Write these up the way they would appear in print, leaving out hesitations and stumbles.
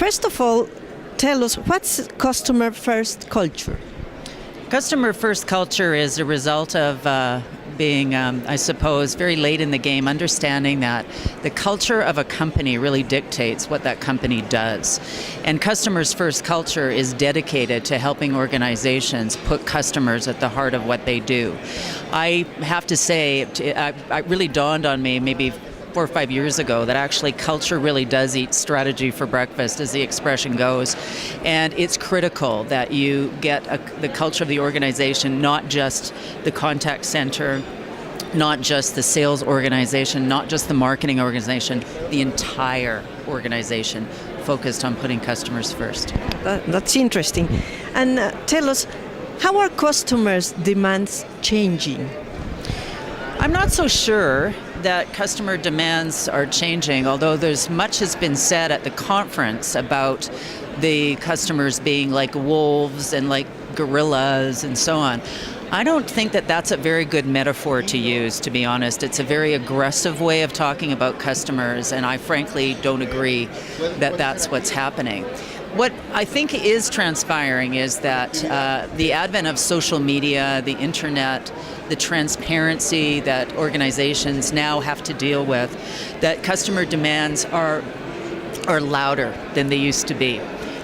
First of all, tell us, what's customer first culture? Customer first culture is a result of being, I suppose, very late in the game, understanding that the culture of a company really dictates what that company does. And customers first culture is dedicated to helping organizations put customers at the heart of what they do. I have to say, it really dawned on me maybe 4 or 5 years ago that actually culture really does eat strategy for breakfast, as the expression goes. And it's critical that you get the culture of the organization, not just the contact center, not just the sales organization, not just the marketing organization, the entire organization focused on putting customers first. That's interesting. And tell us, how are customers' demands changing? I'm not so sure that customer demands are changing, although there's much has been said at the conference about the customers being like wolves and like gorillas and so on. I don't think that that's a very good metaphor to use, to be honest. It's a very aggressive way of talking about customers, and I frankly don't agree that that's what's happening. What I think is transpiring is that the advent of social media, the internet, the transparency that organizations now have to deal with, that customer demands are louder than they used to be.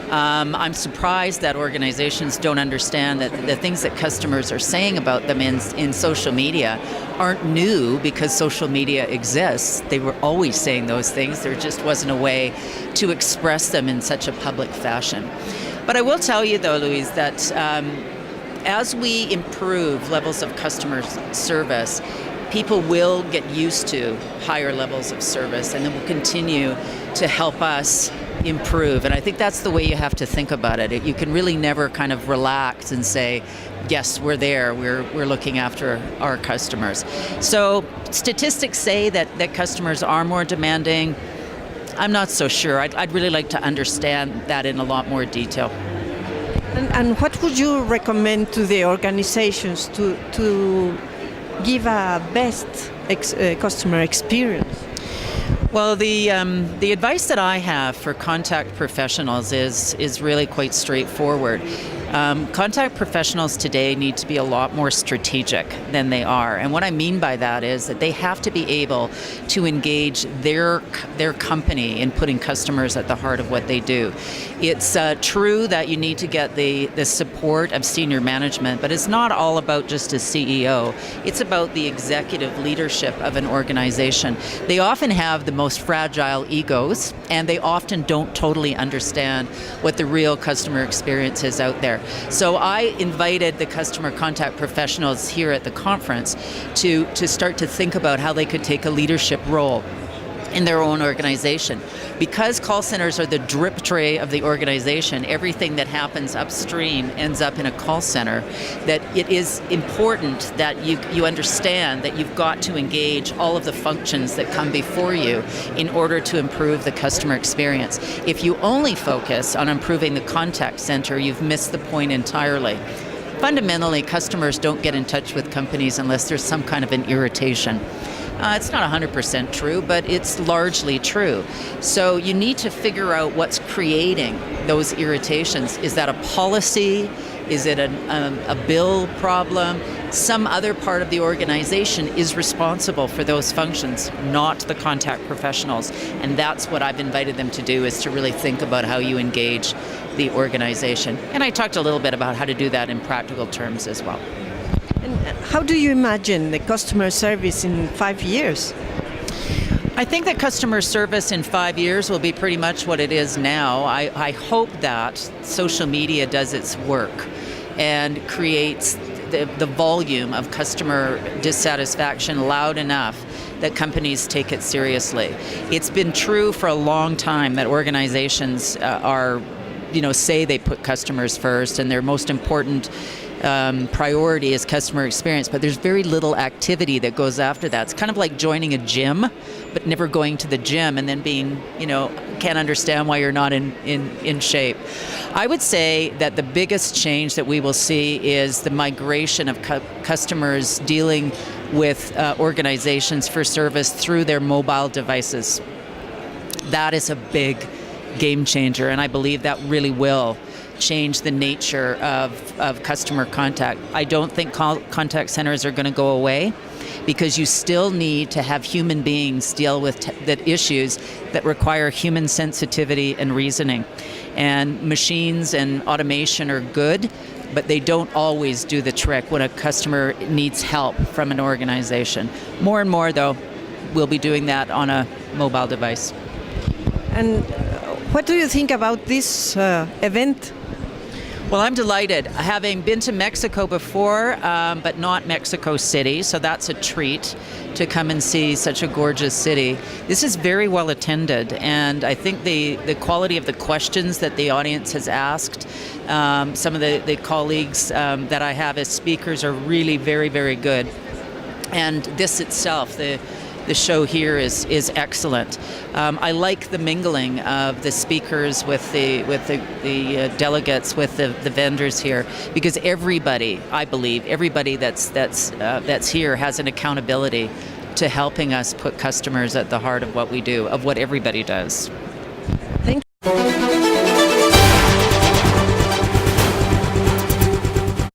I'm surprised that organizations don't understand that the things that customers are saying about them in social media aren't new because social media exists. They were always saying those things. There just wasn't a way to express them in such a public fashion. But I will tell you, though, Louise, that as we improve levels of customer service, people will get used to higher levels of service, and it will continue to help us improve. And I think that's the way you have to think about it. You can really never kind of relax and say, yes, we're there, we're looking after our customers. So statistics say that customers are more demanding. I'm not so sure. I'd really like to understand that in a lot more detail. And what would you recommend to the organizations to give a best customer experience? Well, the advice that I have for contact professionals is really quite straightforward. Contact professionals today need to be a lot more strategic than they are. And what I mean by that is that they have to be able to engage their company in putting customers at the heart of what they do. It's true that you need to get the support of senior management, but it's not all about just a CEO. It's about the executive leadership of an organization. They often have the most fragile egos, and they often don't totally understand what the real customer experience is out there. So I invited the customer contact professionals here at the conference to start to think about how they could take a leadership role in their own organization. Because call centers are the drip tray of the organization, everything that happens upstream ends up in a call center, that it is important that you understand that you've got to engage all of the functions that come before you in order to improve the customer experience. If you only focus on improving the contact center, you've missed the point entirely. Fundamentally, customers don't get in touch with companies unless there's some kind of an irritation. It's not 100% true, but it's largely true. So you need to figure out what's creating those irritations. Is that a policy? Is it a bill problem? Some other part of the organization is responsible for those functions, not the contact professionals. And that's what I've invited them to do, is to really think about how you engage the organization. And I talked a little bit about how to do that in practical terms as well. And how do you imagine the customer service in 5 years? I think that customer service in 5 years will be pretty much what it is now. I hope that social media does its work and creates the volume of customer dissatisfaction loud enough that companies take it seriously. It's been true for a long time that organizations say they put customers first and their most important priority is customer experience, but there's very little activity that goes after that. It's kind of like joining a gym, but never going to the gym and then being, can't understand why you're not in shape. I would say that the biggest change that we will see is the migration of customers dealing with organizations for service through their mobile devices. That is a big game changer, and I believe that really will change the nature of customer contact. I don't think contact centers are going to go away, because you still need to have human beings deal with the issues that require human sensitivity and reasoning. And machines and automation are good, but they don't always do the trick when a customer needs help from an organization. More and more, though, we'll be doing that on a mobile device. And what do you think about this event? Well, I'm delighted. Having been to Mexico before, but not Mexico City, so that's a treat to come and see such a gorgeous city. This is very well attended, and I think the quality of the questions that the audience has asked, some of the colleagues that I have as speakers are really very, very good. And this itself, the show here is excellent. I like the mingling of the speakers with the delegates, with the vendors here, because everybody, I believe, everybody that's here has an accountability to helping us put customers at the heart of what we do, of what everybody does.